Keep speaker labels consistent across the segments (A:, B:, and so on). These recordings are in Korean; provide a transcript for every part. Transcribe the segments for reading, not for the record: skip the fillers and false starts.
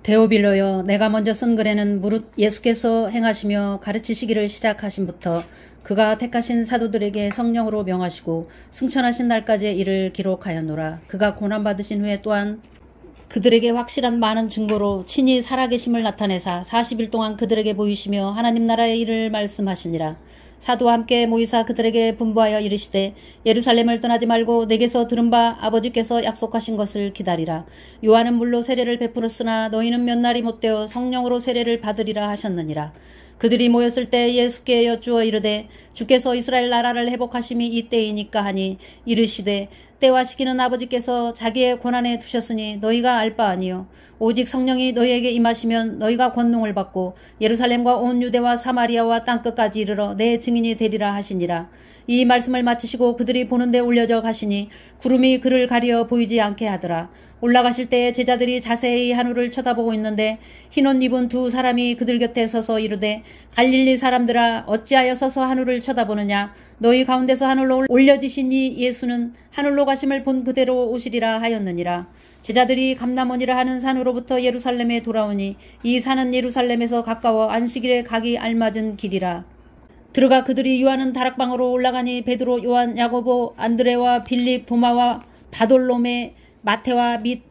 A: 데오빌로여, 내가 먼저 쓴 글에는 무릇 예수께서 행하시며 가르치시기를 시작하신부터 그가 택하신 사도들에게 성령으로 명하시고 승천하신 날까지의 일을 기록하였노라. 그가 고난받으신 후에 또한 그들에게 확실한 많은 증거로 친히 살아계심을 나타내사 40일 동안 그들에게 보이시며 하나님 나라의 일을 말씀하시니라. 사도와 함께 모이사 그들에게 분부하여 이르시되 예루살렘을 떠나지 말고 내게서 들은 바 아버지께서 약속하신 것을 기다리라. 요한은 물로 세례를 베풀었으나 너희는 몇 날이 못되어 성령으로 세례를 받으리라 하셨느니라. 그들이 모였을 때 예수께 여쭈어 이르되 주께서 이스라엘 나라를 회복하심이 이때이니까 하니 이르시되 때와 시기는 아버지께서 자기의 권한에 두셨으니 너희가 알 바 아니요 오직 성령이 너희에게 임하시면 너희가 권능을 받고 예루살렘과 온 유대와 사마리아와 땅끝까지 이르러 내 증인이 되리라 하시니라. 이 말씀을 마치시고 그들이 보는데 올려져 가시니 구름이 그를 가리어 보이지 않게 하더라. 올라가실 때에 제자들이 자세히 하늘을 쳐다보고 있는데 흰옷 입은 두 사람이 그들 곁에 서서 이르되 갈릴리 사람들아 어찌하여 서서 하늘을 쳐다보느냐. 너희 가운데서 하늘로 올려지신 이 예수는 하늘로 가심을 본 그대로 오시리라 하였느니라. 제자들이 감람원이라 하는 산으로부터 예루살렘에 돌아오니 이 산은 예루살렘에서 가까워 안식일에 가기 알맞은 길이라. 들어가 그들이 요한은 다락방으로 올라가니 베드로, 요한, 야고보, 안드레와 빌립, 도마와 바돌로메, 마테와 및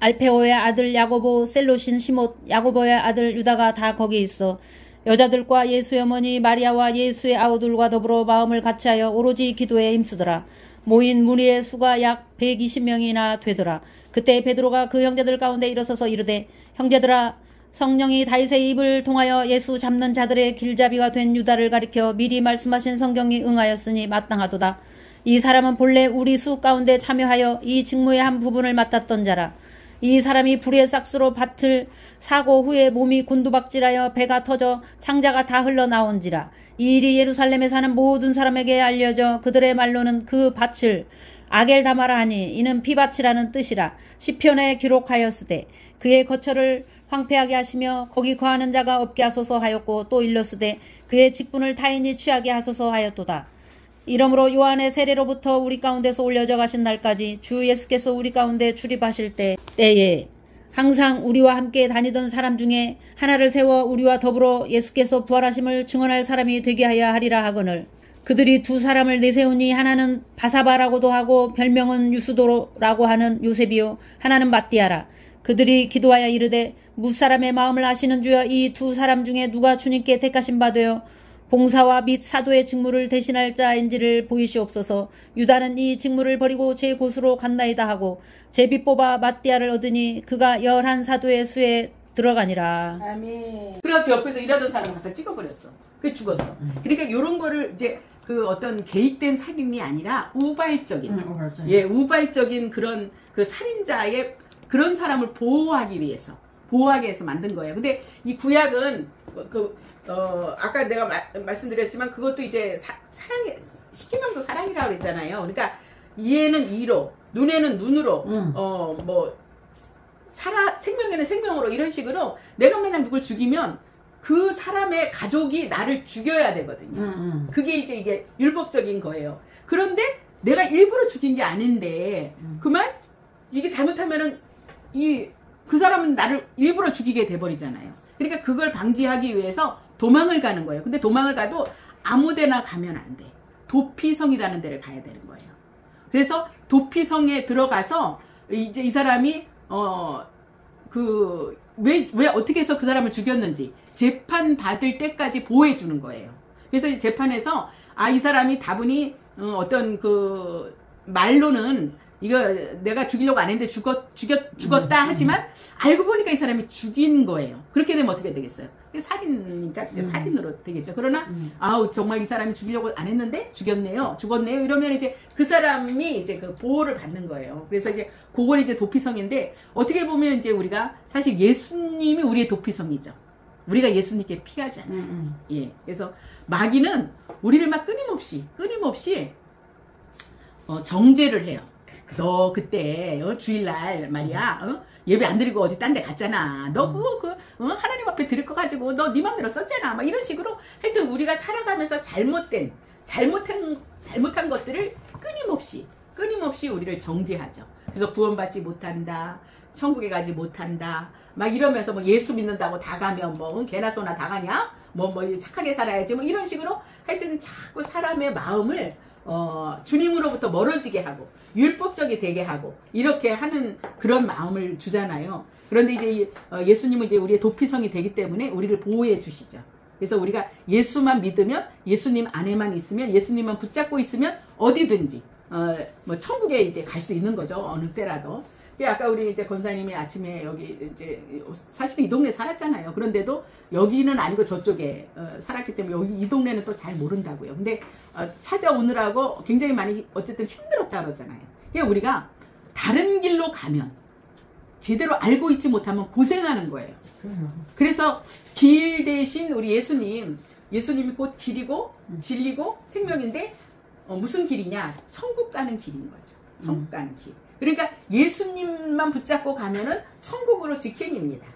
A: 알페오의 아들 야고보, 셀로신 시못, 야고보의 아들 유다가 다 거기 있어 여자들과 예수의 어머니 마리아와 예수의 아우들과 더불어 마음을 같이하여 오로지 기도에 힘쓰더라. 모인 무리의 수가 약 120명이나 되더라. 그때 베드로가 그 형제들 가운데 일어서서 이르되 형제들아 성령이 다윗의 입을 통하여 예수 잡는 자들의 길잡이가 된 유다를 가리켜 미리 말씀하신 성경이 응하였으니 마땅하도다. 이 사람은 본래 우리 수 가운데 참여하여 이 직무의 한 부분을 맡았던 자라. 이 사람이 불의 삭스로 밭을 사고 후에 몸이 곤두박질하여 배가 터져 창자가 다 흘러나온지라. 이 일이 예루살렘에 사는 모든 사람에게 알려져 그들의 말로는 그 밭을 아겔다마라 하니 이는 피밭이라는 뜻이라. 시편에 기록하였으되 그의 거처를 황폐하게 하시며 거기 거하는 자가 없게 하소서 하였고 또 일렀으되 그의 직분을 타인이 취하게 하소서 하였도다. 이러므로 요한의 세례로부터 우리 가운데서 올려져 가신 날까지 주 예수께서 우리 가운데 출입하실 때에 항상 우리와 함께 다니던 사람 중에 하나를 세워 우리와 더불어 예수께서 부활하심을 증언할 사람이 되게 하여 하리라 하거늘 그들이 두 사람을 내세우니 하나는 바사바라고도 하고 별명은 유스도라고 하는 요셉이요 하나는 matti아라. 그들이 기도하여 이르되 무사람의 마음을 아시는 주여 이 두 사람 중에 누가 주님께 택하신 바 되어 봉사와 및 사도의 직무를 대신할 자인지를 보이시옵소서. 유다는 이 직무를 버리고 제 곳으로 갔나이다 하고 제비 뽑아 matti아를 얻으니 그가 11 사도의 수에 들어가니라.
B: 아멘. 그래가지고 옆에서 일하던 사람 가서 찍어버렸어. 그게 죽었어. 그러니까 이런 거를 이제 그 어떤 개입된 살인이 아니라 우발적인, 우발적인 그런 그 살인자의 그런 사람을 보호하기 위해서 만든 거예요. 근데 이 구약은 아까 내가 말씀드렸지만 그것도 이제 사랑의 십계명도 사랑이라고 그랬잖아요. 그러니까 이에는 이로, 눈에는 눈으로, 생명에는 생명으로 이런 식으로 내가 만약 누굴 죽이면 그 사람의 가족이 나를 죽여야 되거든요. 그게 이제 이게 율법적인 거예요. 그런데 내가 일부러 죽인 게 아닌데 그만 이게 잘못하면은 그 사람은 나를 일부러 죽이게 돼버리잖아요. 그러니까 그걸 방지하기 위해서 도망을 가는 거예요. 근데 도망을 가도 아무데나 가면 안 돼. 도피성이라는 데를 가야 되는 거예요. 그래서 도피성에 들어가서 이제 이 사람이 왜 어떻게 해서 그 사람을 죽였는지 재판 받을 때까지 보호해 주는 거예요. 그래서 재판에서 이 사람이 다분히 어떤 그 말로는 이거 내가 죽이려고 안 했는데 죽었다 하지만 알고 보니까 이 사람이 죽인 거예요. 그렇게 되면 어떻게 되겠어요? 살인이니까 살인으로 되겠죠. 그러나 정말 이 사람이 죽이려고 안 했는데 죽었네요 이러면 이제 그 사람이 이제 그 보호를 받는 거예요. 그래서 이제 그걸 이제 도피성인데 어떻게 보면 이제 우리가 사실 예수님이 우리의 도피성이죠. 우리가 예수님께 피하잖아요. 예. 그래서 마귀는 우리를 막 끊임없이 정죄를 해요. 너 그때 주일날 말이야 예배 안 드리고 어디 딴 데 갔잖아. 너 그거 하나님 앞에 드릴 거 가지고 너 네 맘대로 썼잖아. 막 이런 식으로 하여튼 우리가 살아가면서 잘못한 것들을 끊임없이 우리를 정죄하죠. 그래서 구원받지 못한다. 천국에 가지 못한다. 막 이러면서 뭐 예수 믿는다고 다 가면 뭐 개나 소나 다 가냐? 뭐 착하게 살아야지. 뭐 이런 식으로 하여튼 자꾸 사람의 마음을 주님으로부터 멀어지게 하고 율법적이 되게 하고 이렇게 하는 그런 마음을 주잖아요. 그런데 이제 예수님은 이제 우리의 도피성이 되기 때문에 우리를 보호해 주시죠. 그래서 우리가 예수만 믿으면, 예수님 안에만 있으면, 예수님만 붙잡고 있으면 어디든지 뭐 천국에 이제 갈 수 있는 거죠. 어느 때라도. 아까 우리 이제 권사님이 아침에 여기 이제 사실 이 동네 살았잖아요. 그런데도 여기는 아니고 저쪽에 살았기 때문에 여기 이 동네는 또 잘 모른다고요. 근데 찾아오느라고 굉장히 많이 어쨌든 힘들었다 그러잖아요. 그러니까 우리가 다른 길로 가면 제대로 알고 있지 못하면 고생하는 거예요. 그래서 길 대신 우리 예수님이 곧 길이고 진리고 생명인데 무슨 길이냐? 천국 가는 길인 거죠. 천국 가는 길. 그러니까 예수님만 붙잡고 가면은 천국으로 직행입니다.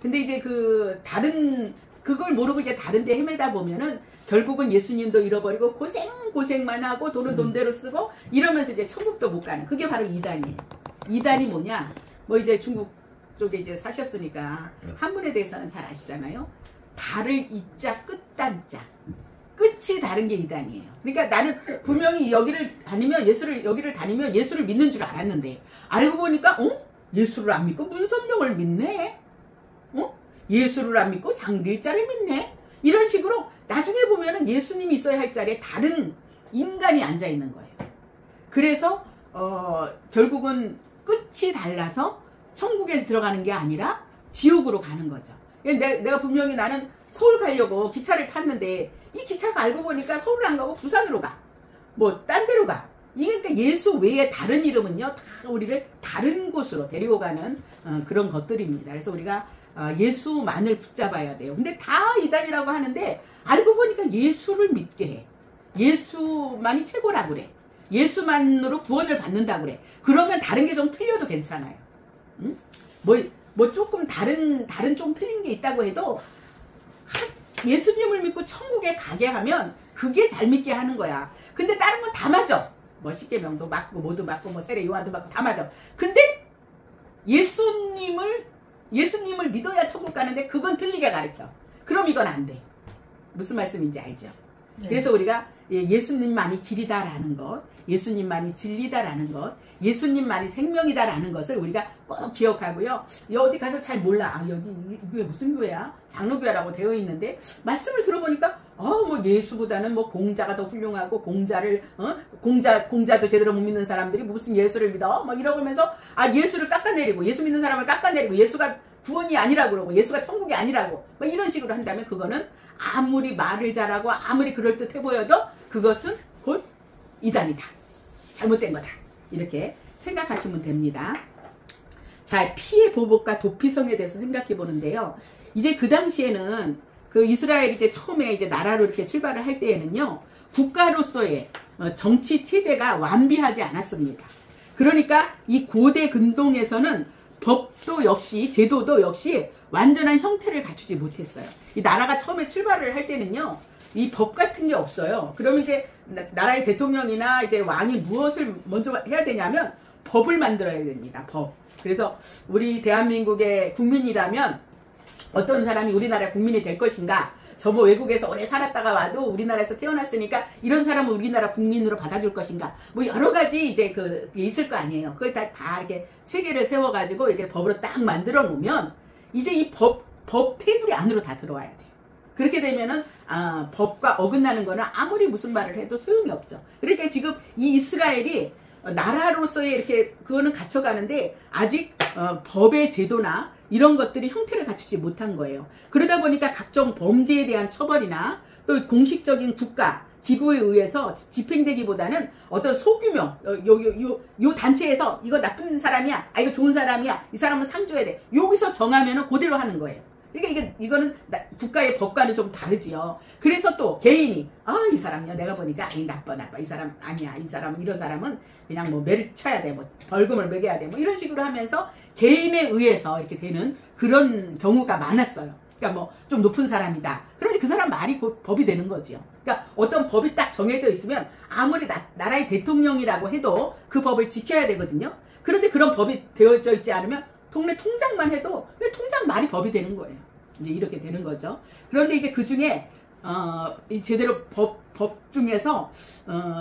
B: 근데 이제 그걸 모르고 이제 다른 데 헤매다 보면은 결국은 예수님도 잃어버리고 고생만 하고 돈은 돈대로 쓰고 이러면서 이제 천국도 못 가는. 그게 바로 이단이에요. 이단이 뭐냐? 뭐 이제 중국 쪽에 이제 사셨으니까 한문에 대해서는 잘 아시잖아요. 달을 이자 끝단자. 끝이 다른 게 이단이에요. 그러니까 나는 분명히 여기를 다니면 예수를 믿는 줄 알았는데 알고 보니까 예수를 안 믿고 문선명을 믿네. 예수를 안 믿고 장길자를 믿네. 이런 식으로 나중에 보면은 예수님이 있어야 할 자리에 다른 인간이 앉아 있는 거예요. 그래서 결국은 끝이 달라서 천국에 들어가는 게 아니라 지옥으로 가는 거죠. 내가 분명히 나는 서울 가려고 기차를 탔는데 이 기차가 알고 보니까 서울 안 가고 부산으로 가. 뭐 딴 데로 가. 이게 그러니까 예수 외에 다른 이름은요. 다 우리를 다른 곳으로 데리고 가는 그런 것들입니다. 그래서 우리가 예수만을 붙잡아야 돼요. 근데 다 이단이라고 하는데 알고 보니까 예수를 믿게 해. 예수만이 최고라고 그래. 예수만으로 구원을 받는다고 그래. 그러면 다른 게 좀 틀려도 괜찮아요. 응? 뭐 조금 다른 좀 틀린 게 있다고 해도 예수님을 믿고 천국에 가게 하면 그게 잘 믿게 하는 거야. 근데 다른 건 다 맞아. 뭐 십계명도 맞고 모두 맞고 뭐 세례 요한도 맞고 다 맞아. 근데 예수님을 믿어야 천국 가는데 그건 틀리게 가르쳐. 그럼 이건 안 돼. 무슨 말씀인지 알죠? 네. 그래서 우리가 예수님만이 길이다라는 것, 예수님만이 진리다라는 것, 예수님만이 생명이다라는 것을 우리가 꼭 기억하고요. 어디 가서 잘 몰라. 이게 무슨 교회야? 장로교회라고 되어 있는데 말씀을 들어보니까 뭐 예수보다는 뭐 공자가 더 훌륭하고 공자도 제대로 못 믿는 사람들이 무슨 예수를 믿어? 뭐 이러면서 예수를 깎아내리고 예수 믿는 사람을 깎아내리고 예수가 구원이 아니라고 그러고 예수가 천국이 아니라고 뭐 이런 식으로 한다면 그거는 아무리 말을 잘하고 아무리 그럴듯해 보여도 그것은 곧 이단이다. 잘못된 거다. 이렇게 생각하시면 됩니다. 자, 피해 보복과 도피성에 대해서 생각해 보는데요. 이제 그 당시에는 그 이스라엘이 이제 처음에 이제 나라로 이렇게 출발을 할 때에는요, 국가로서의 정치 체제가 완비하지 않았습니다. 그러니까 이 고대 근동에서는 법도 역시 제도도 역시 완전한 형태를 갖추지 못했어요. 이 나라가 처음에 출발을 할 때는요, 이 법 같은 게 없어요. 그러면 이제 나라의 대통령이나 이제 왕이 무엇을 먼저 해야 되냐면 법을 만들어야 됩니다. 법. 그래서 우리 대한민국의 국민이라면 어떤 사람이 우리나라 국민이 될 것인가? 저 뭐 외국에서 오래 살았다가 와도 우리나라에서 태어났으니까 이런 사람을 우리나라 국민으로 받아줄 것인가? 뭐 여러 가지 이제 있을 거 아니에요. 그걸 다 이렇게 체계를 세워가지고 이렇게 법으로 딱 만들어 놓으면 이제 이 법 테두리 안으로 다 들어와야 돼요. 그렇게 되면은 법과 어긋나는 거는 아무리 무슨 말을 해도 소용이 없죠. 그러니까 지금 이 이스라엘이 나라로서의 이렇게 그거는 갖춰가는데 아직 법의 제도나 이런 것들이 형태를 갖추지 못한 거예요. 그러다 보니까 각종 범죄에 대한 처벌이나 또 공식적인 국가 기구에 의해서 집행되기보다는 어떤 소규모 요 단체에서 이거 나쁜 사람이야, 이거 좋은 사람이야, 이 사람은 상 줘야 돼, 여기서 정하면은 그대로 하는 거예요. 그러니까 이거는 국가의 법과는 좀 다르지요. 그래서 또 개인이 이 사람이야, 내가 보니까 나빠, 이 사람 아니야, 이 사람은 이런 사람은 그냥 뭐 매를 쳐야 돼, 뭐 벌금을 매겨야 돼, 뭐 이런 식으로 하면서 개인에 의해서 이렇게 되는 그런 경우가 많았어요. 그러니까 뭐 좀 높은 사람이다. 그러면 그 사람 말이 곧 법이 되는 거지요. 그러니까 어떤 법이 딱 정해져 있으면 아무리 나라의 대통령이라고 해도 그 법을 지켜야 되거든요. 그런데 그런 법이 되어져 있지 않으면 동네 통장만 해도 통장 말이 법이 되는 거예요. 이제 이렇게 되는 거죠. 그런데 이제 그 중에 제대로 법 중에서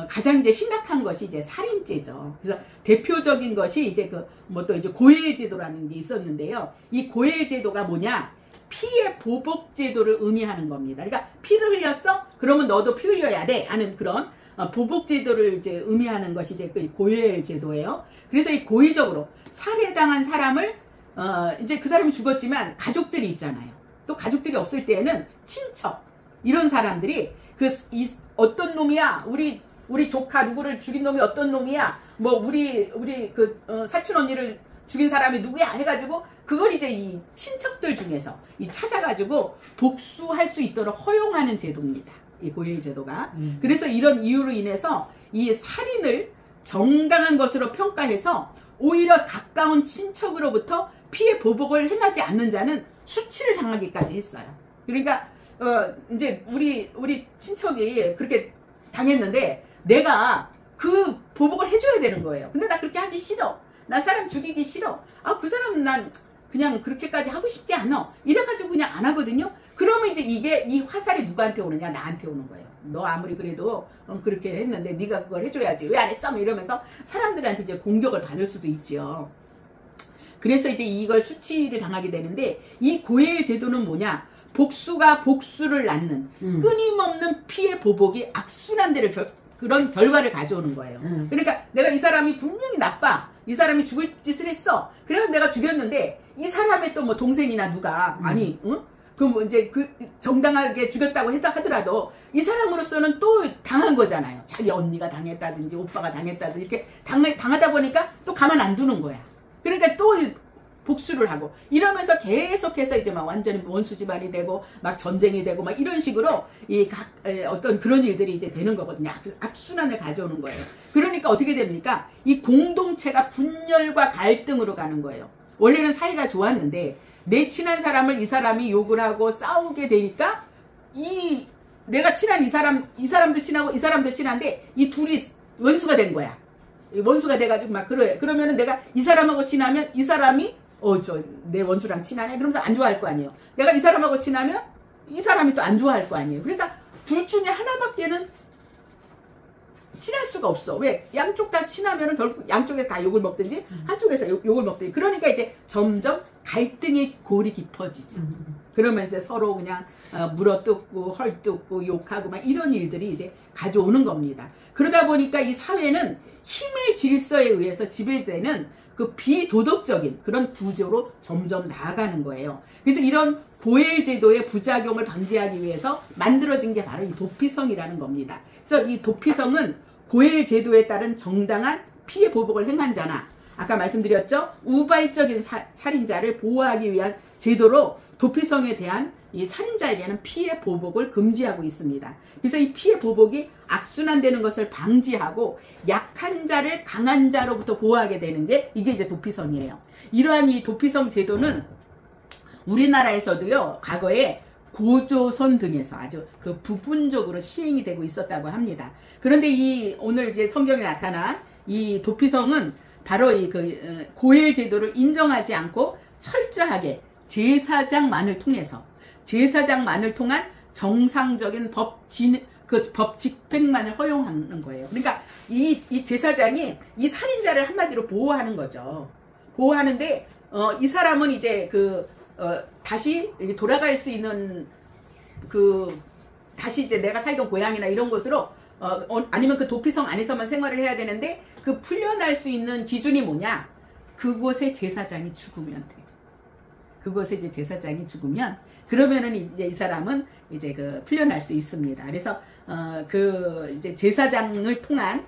B: 가장 이제 심각한 것이 이제 살인죄죠. 그래서 대표적인 것이 이제 또 이제 고해제도라는 게 있었는데요. 이 고해제도가 뭐냐? 피해 보복 제도를 의미하는 겁니다. 그러니까 피를 흘렸어? 그러면 너도 피 흘려야 돼 하는 그런 보복 제도를 이제 의미하는 것이 이제 그 고해 제도예요. 그래서 이 고의적으로 살해당한 사람을 이제 그 사람이 죽었지만 가족들이 있잖아요. 또 가족들이 없을 때에는 친척 이런 사람들이 어떤 놈이야? 우리 조카 누구를 죽인 놈이 어떤 놈이야? 뭐 우리 사촌 언니를 죽인 사람이 누구야? 해가지고 그걸 이제 이 친척들 중에서 찾아가지고 복수할 수 있도록 허용하는 제도입니다. 이 고해 제도가. 그래서 이런 이유로 인해서 이 살인을 정당한 것으로 평가해서 오히려 가까운 친척으로부터 피해 보복을 행하지 않는 자는 수치를 당하기까지 했어요. 그러니까 이제 우리 친척이 그렇게 당했는데 내가 그 보복을 해줘야 되는 거예요. 근데 나 그렇게 하기 싫어. 나 사람 죽이기 싫어. 그 사람은 난 그냥 그렇게까지 하고 싶지 않아. 이래가지고 그냥 안 하거든요. 그러면 이제 이 화살이 누구한테 오느냐? 나한테 오는 거예요. 너 아무리 그래도 그렇게 했는데 네가 그걸 해줘야지. 왜 안 했어? 뭐 이러면서 사람들한테 이제 공격을 받을 수도 있죠. 그래서 이제 이걸 수치를 당하게 되는데 이 고해 제도는 뭐냐? 복수가 복수를 낳는 끊임없는 피해 보복이 악순환대를 그런 결과를 가져오는 거예요. 그러니까 내가 이 사람이 분명히 나빠. 이 사람이 죽을 짓을 했어. 그래서 내가 죽였는데 이 사람의 또 뭐 동생이나 누가 아니 뭐 이제 정당하게 죽였다고 하더라도 이 사람으로서는 또 당한 거잖아요. 자기 언니가 당했다든지 오빠가 당했다든지 이렇게 당하다 보니까 또 가만 안 두는 거야. 그러니까 또 복수를 하고 이러면서 계속해서 이제 막 완전히 원수 집안이 되고 막 전쟁이 되고 막 이런 식으로 어떤 그런 일들이 이제 되는 거거든요. 악순환을 가져오는 거예요. 그러니까 어떻게 됩니까? 이 공동체가 분열과 갈등으로 가는 거예요. 원래는 사이가 좋았는데 내 친한 사람을 이 사람이 욕을 하고 싸우게 되니까 내가 친한 이 사람도 친하고 이 사람도 친한데 이 둘이 원수가 된 거야. 원수가 돼가지고 막 그래. 그러면은 내가 이 사람하고 친하면 이 사람이 내 원수랑 친하네? 그러면서 안 좋아할 거 아니에요. 내가 이 사람하고 친하면 이 사람이 또 안 좋아할 거 아니에요. 그러니까 둘 중에 하나밖에는 친할 수가 없어. 왜? 양쪽 다 친하면은 결국 양쪽에서 다 욕을 먹든지 한쪽에서 욕을 먹든지. 그러니까 이제 점점 갈등의 골이 깊어지죠. 그러면서 서로 그냥 물어뜯고 헐뜯고 욕하고 막 이런 일들이 이제 가져오는 겁니다. 그러다 보니까 이 사회는 힘의 질서에 의해서 지배되는 그 비도덕적인 그런 구조로 점점 나아가는 거예요. 그래서 이런 고해 제도의 부작용을 방지하기 위해서 만들어진 게 바로 이 도피성이라는 겁니다. 그래서 이 도피성은 고해 제도에 따른 정당한 피해 보복을 행한 자나 아까 말씀드렸죠? 우발적인 살인자를 보호하기 위한 제도로 도피성에 대한 이 살인자에게는 피해 보복을 금지하고 있습니다. 그래서 이 피해 보복이 악순환되는 것을 방지하고 약한 자를 강한 자로부터 보호하게 되는 게 이게 이제 도피성이에요. 이러한 이 도피성 제도는 우리나라에서도요, 과거에 고조선 등에서 아주 부분적으로 시행이 되고 있었다고 합니다. 그런데 오늘 이제 성경에 나타난 이 도피성은 바로 고해 제도를 인정하지 않고 철저하게 제사장만을 통한 정상적인 법 집행만을 허용하는 거예요. 그러니까 이 제사장이 이 살인자를 한마디로 보호하는 거죠. 보호하는데 이 사람은 이제 다시 돌아갈 수 있는 다시 이제 내가 살던 고향이나 이런 곳으로 아니면 그 도피성 안에서만 생활을 해야 되는데 그 풀려날 수 있는 기준이 뭐냐? 그곳에 제사장이 죽으면 돼. 그곳에 이제 제사장이 죽으면 그러면은 이제 이 사람은 이제 풀려날 수 있습니다. 그래서 이제 제사장을 통한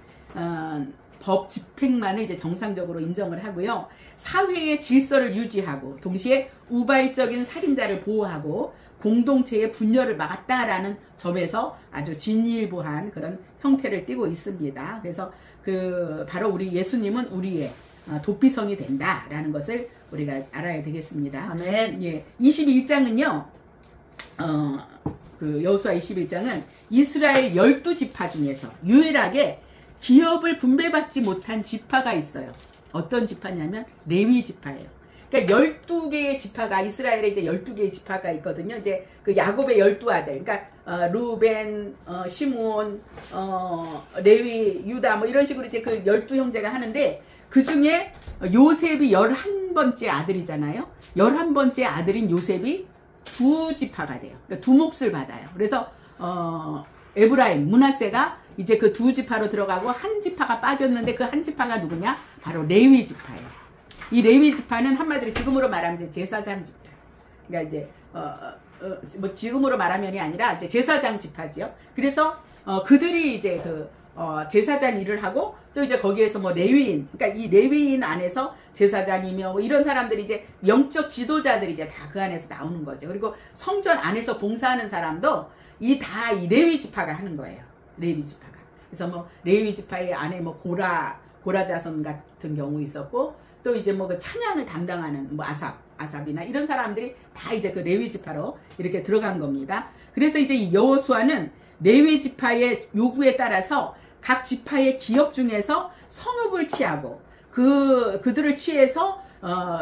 B: 법 집행만을 이제 정상적으로 인정을 하고요. 사회의 질서를 유지하고 동시에 우발적인 살인자를 보호하고 공동체의 분열을 막았다라는 점에서 아주 진일보한 그런 형태를 띠고 있습니다. 그래서 바로 우리 예수님은 우리의 도피성이 된다라는 것을 우리가 알아야 되겠습니다.
A: 아멘.
B: 예, 21장은요. 여호수아 21장은 이스라엘 12지파 중에서 유일하게 기업을 분배받지 못한 지파가 있어요. 어떤 지파냐면 레위 지파예요. 그러니까 12개의 지파가 이스라엘에 이제 12개의 지파가 있거든요. 이제 그 야곱의 12아들. 그러니까 루벤, 시므온, 레위, 유다 뭐 이런 식으로 이제 그 12형제가 하는데 그중에 요셉이 11번째 아들이잖아요. 11번째 아들인 요셉이 두 지파가 돼요. 그러니까 두 몫을 받아요. 그래서 에브라임, 므낫세가 이제 그 두 지파로 들어가고 한 지파가 빠졌는데 그 한 지파가 누구냐? 바로 레위 지파예요. 이 레위 지파는 한마디로 지금으로 말하면 이제 제사장 지파. 그러니까 이제 뭐 지금으로 말하면이 아니라 이제 제사장 지파지요. 그래서 그들이 이제 그 제사장 일을 하고 또 이제 거기에서 뭐 레위인, 그러니까 이 레위인 안에서 제사장이며 뭐 이런 사람들이 이제 영적 지도자들이 이제 다 그 안에서 나오는 거죠. 그리고 성전 안에서 봉사하는 사람도 이 레위 지파가 하는 거예요. 레위 지파가. 그래서 뭐 레위 지파의 안에 뭐 고라 자손 같은 경우 있었고 또 이제 뭐 그 찬양을 담당하는 뭐 아삽이나 이런 사람들이 다 이제 그 레위 지파로 이렇게 들어간 겁니다. 그래서 이제 이 여호수아는 레위 지파의 요구에 따라서 각 지파의 기업 중에서 성읍을 취하고 그들을 취해서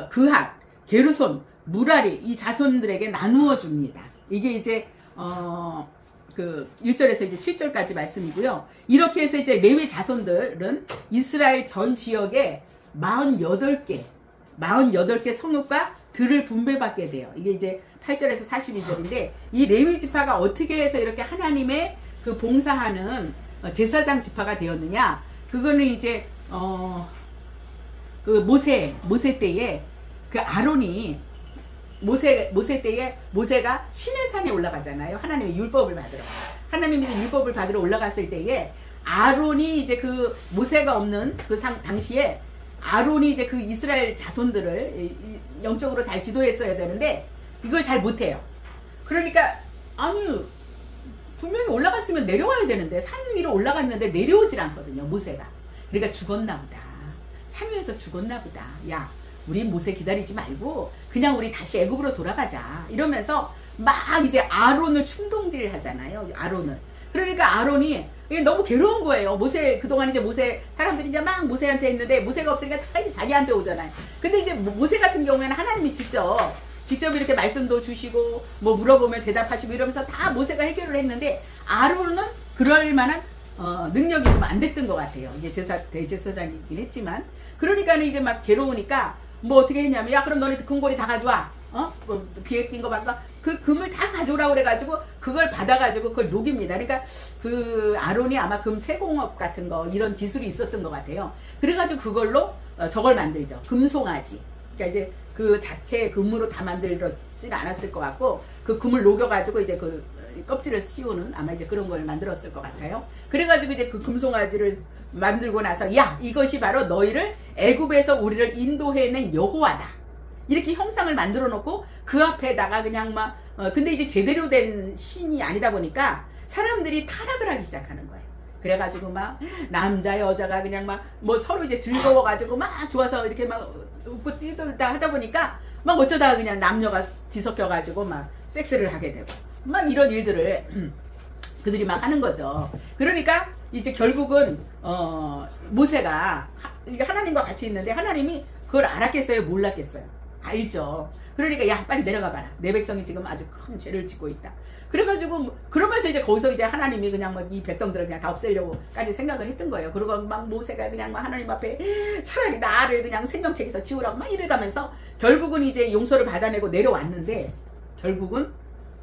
B: 그핫, 게르손, 무라리 이 자손들에게 나누어 줍니다. 이게 이제 그 1절에서 이제 7절까지 말씀이고요. 이렇게 해서 이제 레위 자손들은 이스라엘 전 지역에 48개 성읍과 들을 분배받게 돼요. 이게 이제 8절에서 42절인데 이 레위 지파가 어떻게 해서 이렇게 하나님의 그 봉사하는 제사장 지파가 되었느냐? 그거는 이제 그 모세 때에 그 아론이 모세 때에 모세가 시내산에 올라가잖아요. 하나님의 율법을 받으러. 하나님의 율법을 받으러 올라갔을 때에 아론이 이제 그 모세가 없는 그 당시에 아론이 이제 그 이스라엘 자손들을 영적으로 잘 지도했어야 되는데 이걸 잘 못해요. 그러니까 아니 분명히 올라갔으면 내려와야 되는데 산 위로 올라갔는데 내려오질 않거든요. 모세가. 그러니까 죽었나 보다. 산위에서 죽었나 보다. 야 우리 모세 기다리지 말고 그냥 우리 다시 애굽으로 돌아가자. 이러면서 막 이제 아론을 충동질 하잖아요. 아론을. 그러니까 아론이 너무 괴로운 거예요. 그동안 이제 사람들이 이제 막 모세한테 있는데 모세가 없으니까 다 이제 자기한테 오잖아요. 근데 이제 모세 같은 경우에는 하나님이 직접 이렇게 말씀도 주시고 뭐 물어보면 대답하시고 이러면서 다 모세가 해결을 했는데 아론은 그럴 만한 능력이 좀 안 됐던 것 같아요. 이게 대제사장이긴 했지만 그러니까는 이제 막 괴로우니까 뭐 어떻게 했냐면 야 그럼 너네 금고리 다 가져와. 뭐 비에 낀 거 말까 그 금을 다 가져오라고 그래가지고 그걸 받아가지고 그걸 녹입니다. 그러니까 그 아론이 아마 금 세공업 같은 거 이런 기술이 있었던 것 같아요. 그래가지고 그걸로 저걸 만들죠. 금송아지. 그러니까 이제 그 자체 금으로 다 만들지는 않았을 것 같고 그 금을 녹여가지고 이제 그 껍질을 씌우는 아마 이제 그런 걸 만들었을 것 같아요. 그래가지고 이제 그 금송아지를 만들고 나서 야 이것이 바로 너희를 애굽에서 우리를 인도해낸 여호와다. 이렇게 형상을 만들어 놓고 그 앞에다가 그냥 막 근데 이제 제대로 된 신이 아니다 보니까 사람들이 타락을 하기 시작하는 거예요. 그래가지고 막 남자 여자가 그냥 막 뭐 서로 이제 즐거워가지고 막 좋아서 이렇게 막 웃고 뛰돌다 하다 보니까 막 어쩌다가 그냥 남녀가 뒤섞여가지고 막 섹스를 하게 되고 막 이런 일들을 그들이 막 하는 거죠. 그러니까 이제 결국은 모세가 하나님과 같이 있는데 하나님이 그걸 알았겠어요? 몰랐겠어요? 알죠. 그러니까 야 빨리 내려가 봐라. 내 백성이 지금 아주 큰 죄를 짓고 있다. 그래가지고 그러면서 이제 거기서 이제 하나님이 그냥 막 이 백성들을 그냥 다 없애려고까지 생각을 했던 거예요. 그리고 막 모세가 그냥 막 하나님 앞에 차라리 나를 그냥 생명책에서 지우라고 막 이래가면서 결국은 이제 용서를 받아내고 내려왔는데 결국은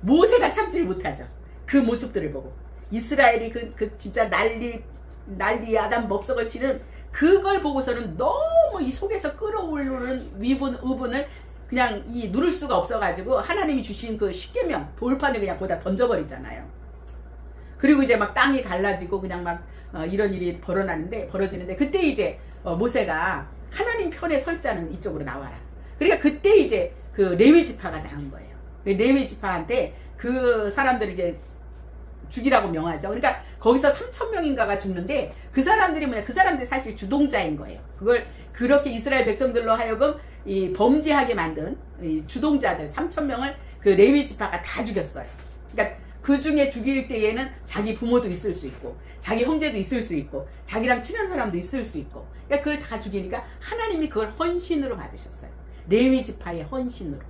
B: 모세가 참지를 못하죠. 그 모습들을 보고 이스라엘이 그 진짜 난리 아담 법석을 치는 그걸 보고서는 너무 이 속에서 끌어오르는 의분을 그냥 누를 수가 없어가지고 하나님이 주신 그 십계명 돌판을 그냥 거기다 던져버리잖아요. 그리고 이제 막 땅이 갈라지고 그냥 막 이런 일이 벌어지는데 그때 이제 모세가 하나님 편에 설 자는 이쪽으로 나와라. 그러니까 그때 이제 그 레위 지파가 나온 거예요. 레위 지파한테 그 사람들이 이제 죽이라고 명하죠. 그러니까 거기서 3,000명인가가 죽는데 그 사람들이 그 사람들이 사실 주동자인 거예요. 그걸 그렇게 이스라엘 백성들로 하여금 이 범죄하게 만든 이 주동자들 3,000명을 그 레위 지파가 다 죽였어요. 그러니까 그 중에 죽일 때에는 자기 부모도 있을 수 있고 자기 형제도 있을 수 있고 자기랑 친한 사람도 있을 수 있고 그러니까 그걸 다 죽이니까 하나님이 그걸 헌신으로 받으셨어요. 레위 지파의 헌신으로.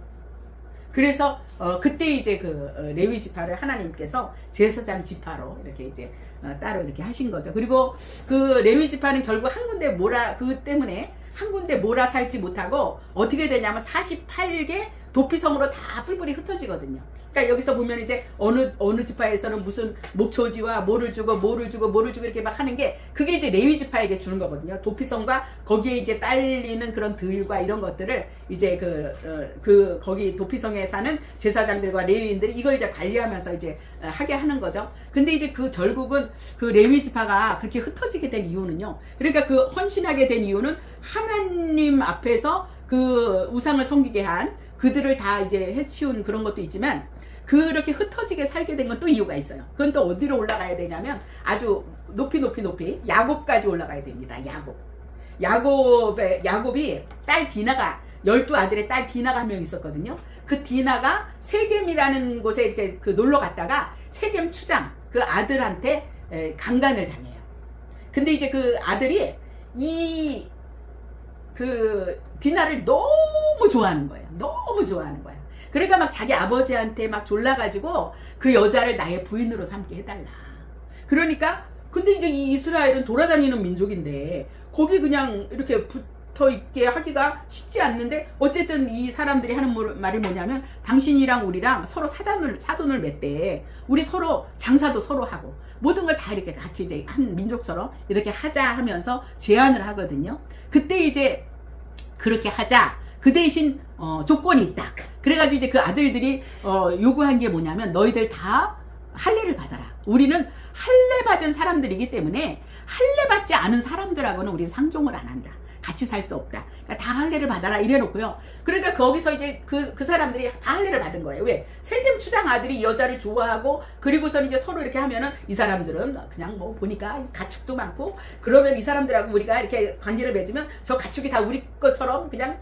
B: 그래서 그때 이제 그 레위 지파를 하나님께서 제사장 지파로 이렇게 이제 따로 이렇게 하신 거죠. 그리고 그 레위 지파는 결국 한 군데 그 때문에 한 군데 몰아 살지 못하고 어떻게 되냐면 48개 도피성으로 다 뿔뿔이 흩어지거든요. 그러니까 여기서 보면 이제 어느 지파에서는 무슨 목초지와 뭐를 주고 이렇게 막 하는 게 그게 이제 레위 지파에게 주는 거거든요. 도피성과 거기에 이제 딸리는 그런 들과 이런 것들을 이제 거기 도피성에 사는 제사장들과 레위인들이 이걸 이제 관리하면서 이제 하게 하는 거죠. 근데 이제 결국은 그 레위 지파가 그렇게 흩어지게 된 이유는요. 그러니까 그 헌신하게 된 이유는 하나님 앞에서 그 우상을 섬기게 한 그들을 다 이제 해치운 그런 것도 있지만 그렇게 흩어지게 살게 된 건 또 이유가 있어요. 그건 또 어디로 올라가야 되냐면 아주 높이 야곱까지 올라가야 됩니다. 야곱이 딸 디나가 12아들의 딸 디나가 한 명 있었거든요. 그 디나가 세겜이라는 곳에 이렇게 놀러 갔다가 세겜 추장 그 아들한테 강간을 당해요. 근데 이제 그 아들이 디나를 너무 좋아하는 거예요. 그러니까 막 자기 아버지한테 막 졸라가지고 그 여자를 나의 부인으로 삼게 해달라. 그러니까 근데 이제 이 이스라엘은 돌아다니는 민족인데 거기 그냥 이렇게 붙어있게 하기가 쉽지 않는데 어쨌든 이 사람들이 하는 말이 뭐냐면 당신이랑 우리랑 서로 사돈을 맺대. 우리 서로 장사도 서로 하고 모든 걸 다 이렇게 같이 이제 한 민족처럼 이렇게 하자 하면서 제안을 하거든요. 그때 이제 그렇게 하자. 그 대신 조건이 있다. 그래가지고 이제 그 아들들이 요구한 게 뭐냐면 너희들 다 할례를 받아라. 우리는 할례 받은 사람들이기 때문에 할례 받지 않은 사람들하고는 우리는 상종을 안 한다. 같이 살 수 없다. 그러니까 다 할례를 받아라 이래 놓고요. 그러니까 거기서 이제 그 사람들이 다 할례를 받은 거예요. 왜? 세겜 추장 아들이 이 여자를 좋아하고 그리고선 이제 서로 이렇게 하면은 이 사람들은 그냥 뭐 보니까 가축도 많고 그러면 이 사람들하고 우리가 이렇게 관계를 맺으면 저 가축이 다 우리 것처럼 그냥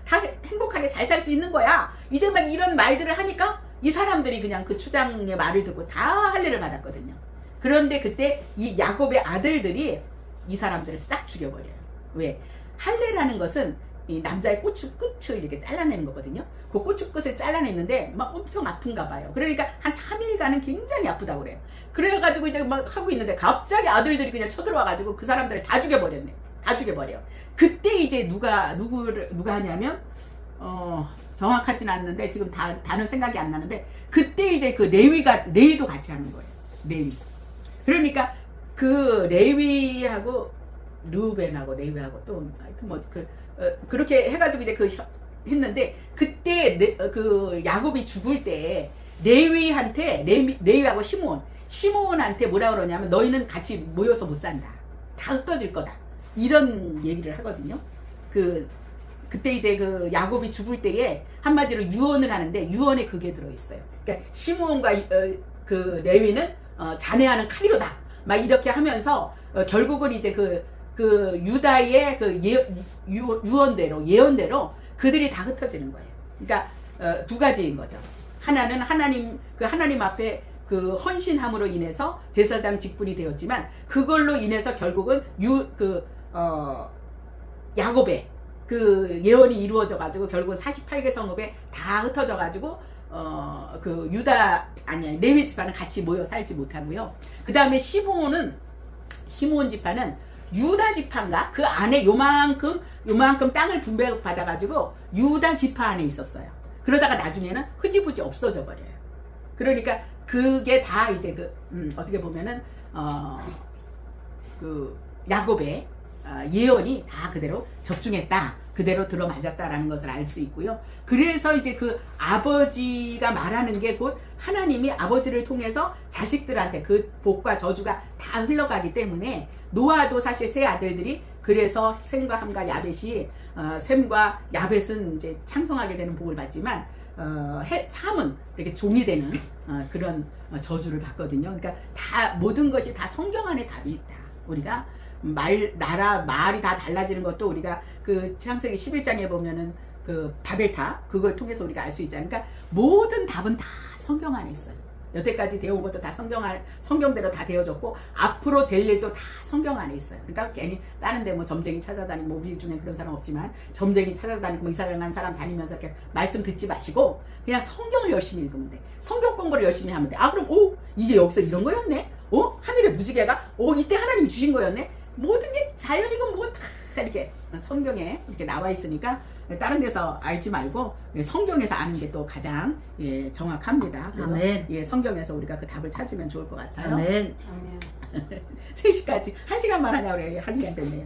B: 다 행복하게 잘 살 수 있는 거야. 이제 막 이런 말들을 하니까 이 사람들이 그냥 그 추장의 말을 듣고 다 할례를 받았거든요. 그런데 그때 이 야곱의 아들들이 이 사람들을 싹 죽여버려요. 왜? 할례라는 것은 이 남자의 고추 끝을 이렇게 잘라내는 거거든요. 그 고추 끝을 잘라냈는데 막 엄청 아픈가 봐요. 그러니까 한 3일간은 굉장히 아프다고 그래요. 그래가지고 이제 막 하고 있는데 갑자기 아들들이 그냥 쳐들어와가지고 그 사람들을 다 죽여버렸네. 다 죽여버려. 그때 이제 누가 하냐면 정확하진 않는데 지금 다는 생각이 안 나는데 그때 이제 그 레위도 같이 하는 거예요. 레위. 그러니까 그 레위하고 르우벤하고 레위하고 또 하여튼 뭐 그렇게 해가지고 이제 했는데 그때 그 야곱이 죽을 때 레위하고 시므온한테 뭐라 그러냐면 너희는 같이 모여서 못 산다. 다 흩어질 거다. 이런 얘기를 하거든요. 그때 이제 그 야곱이 죽을 때에 한마디로 유언을 하는데 유언에 그게 들어있어요. 그러니까 시므온과 그 레위는 자네하는 칼이로다. 막 이렇게 하면서 결국은 이제 그 유다의 그 예언대로 그들이 다 흩어지는 거예요. 그러니까 두 가지인 거죠. 하나는 하나님 앞에 그 헌신함으로 인해서 제사장 직분이 되었지만 그걸로 인해서 결국은 야곱의 그 예언이 이루어져 가지고 결국은 48개 성읍에 다 흩어져 가지고 그 레위 지파는 같이 모여 살지 못하고요. 그 다음에 시므온 지파는 유다 지파인가? 그 안에 요만큼 땅을 분배받아 가지고 유다 지파 안에 있었어요. 그러다가 나중에는 흐지부지 없어져 버려요. 그러니까 그게 다 이제 어떻게 보면은 그 야곱의 예언이 다 그대로 적중했다. 그대로 들어맞았다라는 것을 알 수 있고요. 그래서 이제 그 아버지가 말하는 게 곧 하나님이 아버지를 통해서 자식들한테 그 복과 저주가 다 흘러가기 때문에 노아도 사실 세 아들들이 그래서 셈과 함과 야벳이 셈과 야벳은 이제 창성하게 되는 복을 받지만 삼은 이렇게 종이 되는 그런 저주를 받거든요. 그러니까 다 모든 것이 다 성경 안에 답이 있다. 우리가 말이 다 달라지는 것도 우리가 그 창세기 11장에 보면은 그 바벨탑 그걸 통해서 우리가 알 수 있잖아요. 그러니까 모든 답은 다 성경 안에 있어요. 여태까지 되어온 것도 다 성경대로 다 되어졌고 앞으로 될 일도 다 성경 안에 있어요. 그러니까 괜히 다른 데 뭐 점쟁이 찾아다니고 뭐 우리 중에 그런 사람 없지만 점쟁이 찾아다니고 뭐 이상한 사람 다니면서 이렇게 말씀 듣지 마시고 그냥 성경을 열심히 읽으면 돼. 성경 공부를 열심히 하면 돼. 아 그럼 이게 여기서 이런 거였네? 하늘의 무지개가 이때 하나님이 주신 거였네? 모든 게 자연이고 뭐 다 이렇게 성경에 이렇게 나와 있으니까 다른 데서 알지 말고 성경에서 아는 게 또 가장 정확합니다. 그래서
A: 아멘.
B: 성경에서 우리가 그 답을 찾으면 좋을 것 같아요.
A: 아멘.
B: 3시까지 1시간만 하냐고 그래. 1시간 됐네요.